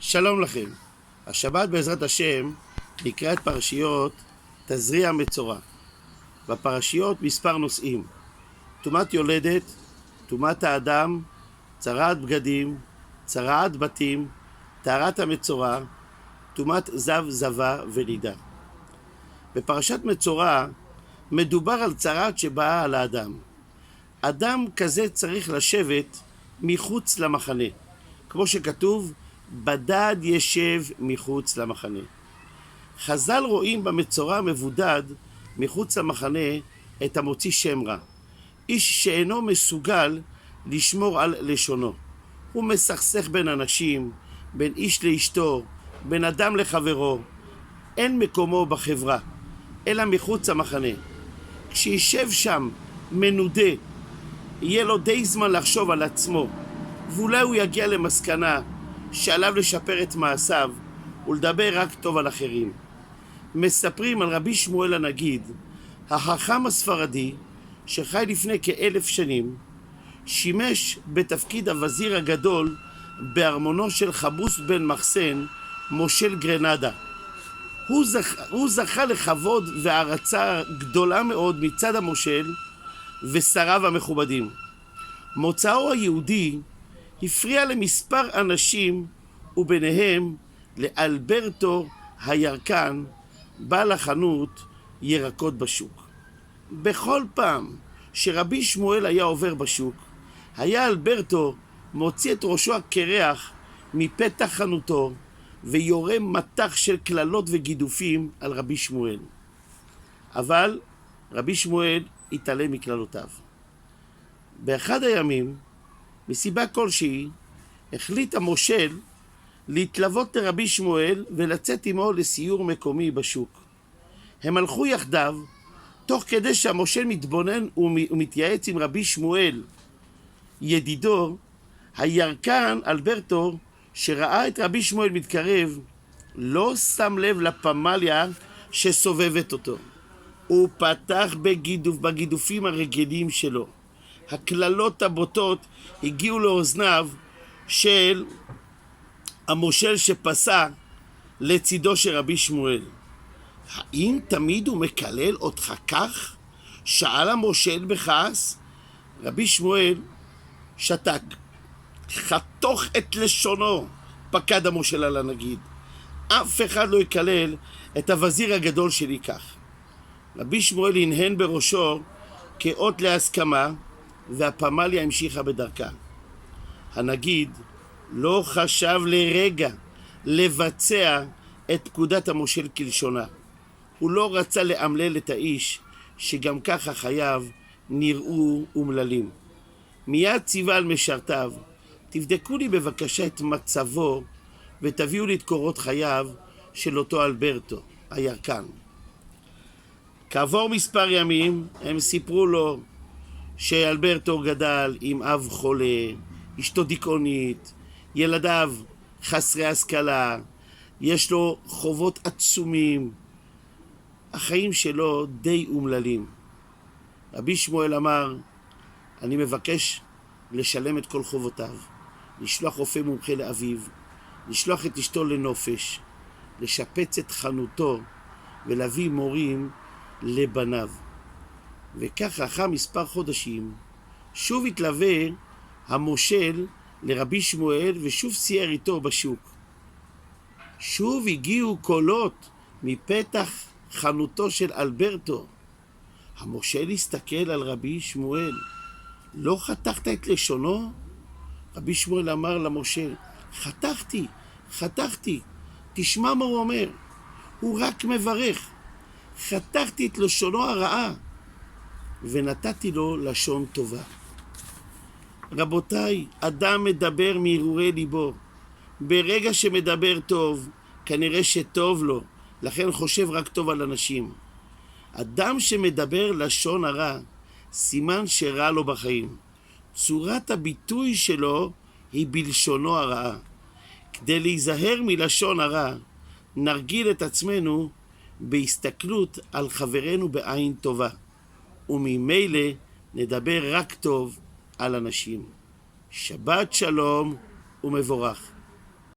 שלום לכם. השבת בעזרת השם נקרא את פרשיות תזריע מצורע. בפרשיות מספר נושאים: טומאת יולדת, טומאת האדם, צרעת בגדים, צרעת בתים, טהרת המצורע, טומאת זב זבה ונידה. בפרשת מצורע מדובר על צרעת שבאה על האדם. אדם כזה צריך לשבת מחוץ למחנה, כמו שכתוב, בדד ישב מחוץ למחנה. חז"ל רואים במצורע מבודד מחוץ למחנה את המוציא שם רע, איש שאינו מסוגל לשמור על לשונו. הוא מסכסך בין אנשים, בין איש לאשתו, בין אדם לחברו. אין מקומו בחברה, אלא מחוץ למחנה. כשישב שם מנודה, יהיה לו די זמן לחשוב על עצמו, ואולי הוא יגיע למסקנה שעליו לשפר את מעשיו ולדבר רק טוב על אחרים. מספרים על רבי שמואל הנגיד, החכם הספרדי שחי לפני כ1000 שנים, שימש בתפקיד הווזיר הגדול בארמונו של חבוס בן מחסן, מושל גרנדה. הוא זכה לכבוד והערצה גדולה מאוד מצד המושל ושריו המכובדים. מוצאו היהודי הפריע למספר אנשים, וביניהם לאלברטו הירקן, בעל החנות ירקות בשוק. בכל פעם שרבי שמואל היה עובר בשוק, היה אלברטו מוציא את ראשו הקרח מפתח חנותו ויורה מטח של קללות וגידופים על רבי שמואל. אבל רבי שמואל התעלם מקללותיו. באחד הימים, מסיבה כלשהי, החליט המושל להתלוות לרבי שמואל ולצאת עמו לסיור מקומי בשוק. הם הלכו יחדיו, תוך כדי שהמושל מתבונן ומתייעץ עם רבי שמואל ידידו. הירקן אלברטו, שראה את רבי שמואל מתקרב, לא שם לב לפמליה שסובבת אותו. הוא פתח בגידופים הרגילים שלו. הקללות הבוטות הגיעו לאוזניו של המושל שפסע לצידו של רבי שמואל. האם תמיד הוא מקלל אותך כך? שאל המושל בכעס. רבי שמואל שתק. חתוך את לשונו, פקד המושל על הנגיד. אף אחד לא יקלל את הווזיר הגדול שלי כך. רבי שמואל הנהן בראשו כאות להסכמה, והפמליה המשיכה בדרכה. הנגיד לא חשב לרגע לבצע את פקודת המושל כלשונה. הוא לא רצה לאמלל את האיש שגם ככה חייו נראו אומללים. מיד ציווה על משרתיו, תבדקו לי בבקשה את מצבו ותביאו לי את קורות חייו של אותו אלברטו הירקן. כעבור מספר ימים הם סיפרו לו שאלברטו גדל עם אב חולה, אשתו דיכאונית, ילדיו חסרי השכלה, יש לו חובות עצומים, החיים שלו די אומללים. רבי שמואל אמר, אני מבקש לשלם את כל חובותיו, לשלוח רופא מומחה לאביו, לשלוח את אשתו לנופש, לשפץ את חנותו ולהביא מורים לבניו. וכך אחר מספר חודשים שוב התלווה המושל לרבי שמואל ושוב סייר איתו בשוק. שוב הגיעו קולות מפתח חנותו של אלברטו. המושל הסתכל על רבי שמואל, לא חתכת את לשונו? רבי שמואל אמר למושל, חתכתי, תשמע מה הוא אומר, הוא רק מברך. חתכתי את לשונו הרעה ונתתי לו לשון טובה. רבותיי, אדם מדבר מהרהורי ליבו. ברגע שמדבר טוב, כנראה שטוב לו, לכן חושב רק טוב על אנשים. אדם שמדבר לשון הרע, סימן שרע לו בחיים. צורת הביטוי שלו היא בלשונו הרעה. כדי להיזהר מלשון הרע, נרגיל את עצמנו בהסתכלות על חברנו בעין טובה, וממילא נדבר רק טוב על אנשים. שבת שלום ומבורך.